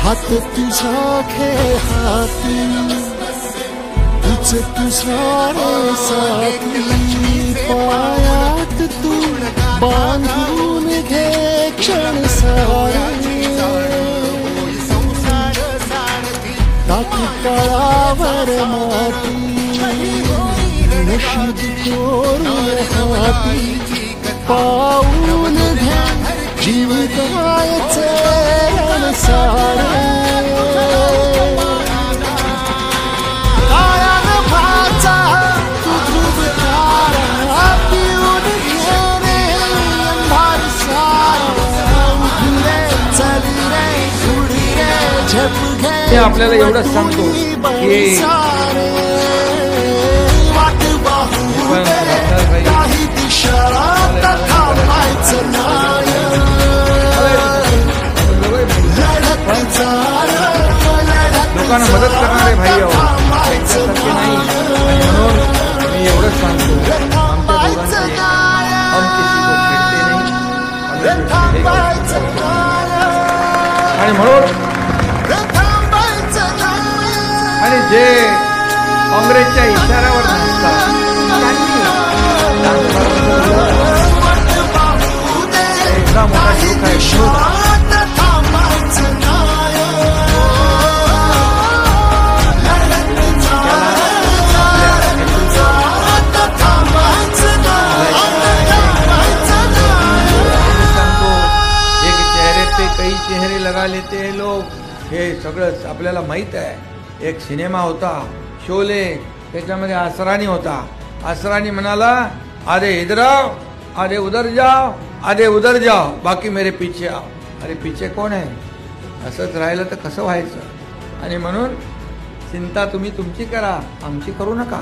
हात तुझा खेळाती तुझे तुझारे साथी पायात तू बांधून घे क्षण सारे टाकी काळावर माती नशीब चोरून हाती पाऊल घे जीव गायचे सारे काळ्यान भाचा तू ध्रुव तारा पिऊन घे रे अंधार सारा उठी रे चली रे उडी रे झेप घे ते आपल्याला एवढंच सांगतो की वाट बाहू काही दिशा थांबायचं नाही लोकांना मदत करणारे भाई त्यांच्यासारखे नाही म्हणून मी एवढंच सांगतो आणि म्हणून आणि जे काँग्रेसच्या इशाऱ्यावर नसतात एकदा मोठा शोक आहे कई चेहरे लगा लेते हैं लोग हे सगळं आपल्याला माहित आहे। एक सिनेमा होता शोले त्याच्यामध्ये असरानी होता। असरानी म्हणाला आधे इधर आओ आधे उधर जाओ आधे उधर जाओ बाकी मेरे पीछे आओ। अरे पीछे कोण आहे? असंच राहिलं तर कसं व्हायचं? आणि म्हणून चिंता तुम्ही तुमची करा आमची करू नका।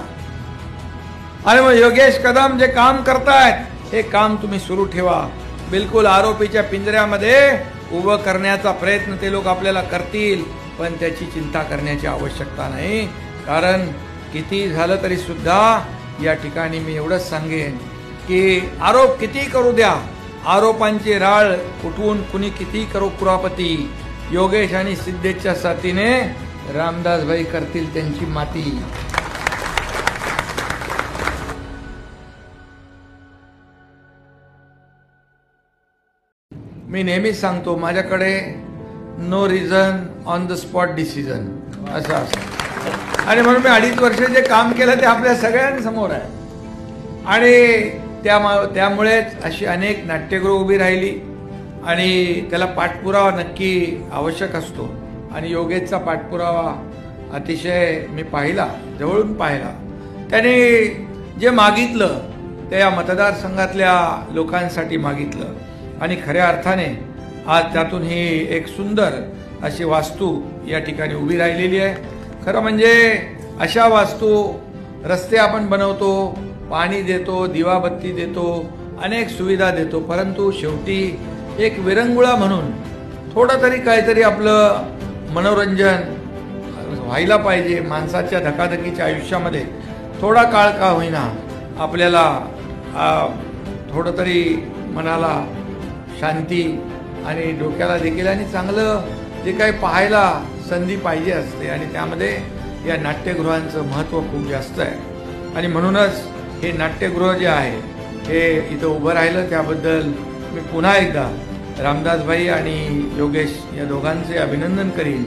आणि मग योगेश कदम जे काम करतायत हे काम तुम्ही सुरू ठेवा। बिलकुल आरोपीच्या पिंजऱ्यामध्ये उभं करण्याचा प्रयत्न ते लोक आपल्याला करतील पण त्याची चिंता करण्याची आवश्यकता नाही। कारण किती झालं तरी सुद्धा या ठिकाणी मी एवढंच सांगेन की आरोप किती करू द्या, आरोपांची राळ उठवून कुणी किती करू कुरापती, योगेश आणि सिद्धेशच्या साथीने रामदास भाई करतील त्यांची माती। मी नेहमीच सांगतो माझ्याकडे no reason on the spot decision असं असतं आणि म्हणून मी 2.5 वर्ष जे काम केलं ते आपल्या सगळ्यांसमोर आहे। आणि त्यामुळेच अशी अनेक नाट्यगृह उभी राहिली आणि त्याला पाठपुरावा नक्की आवश्यक असतो आणि योगेशचा पाठपुरावा अतिशय मी पाहिला, जवळून पाहिला। त्याने जे मागितलं ते या मतदारसंघातल्या लोकांसाठी मागितलं आणि खऱ्या अर्थाने आज त्यातून ही एक सुंदर अशी वास्तू या ठिकाणी उभी राहिलेली आहे। खरं म्हणजे अशा वास्तू रस्ते आपण बनवतो, पाणी देतो, दिवाबत्ती देतो, अनेक सुविधा देतो, परंतु शेवटी एक विरंगुळा म्हणून थोडं तरी काहीतरी आपलं मनोरंजन व्हायला पाहिजे। माणसाच्या धकाधकीच्या आयुष्यामध्ये थोडा काळ का होईना आपल्याला थोडं तरी मनाला शांती आणि डोक्याला देखील आणि चांगलं जे काही पाहायला संधी पाहिजे असते आणि त्यामध्ये या नाट्यगृहांचं महत्त्व खूप जास्त आहे। आणि म्हणूनच हे नाट्यगृह जे आहे हे इथं उभं राहिलं त्याबद्दल मी पुन्हा एकदा रामदास भाई आणि योगेश या दोघांचे अभिनंदन करीन।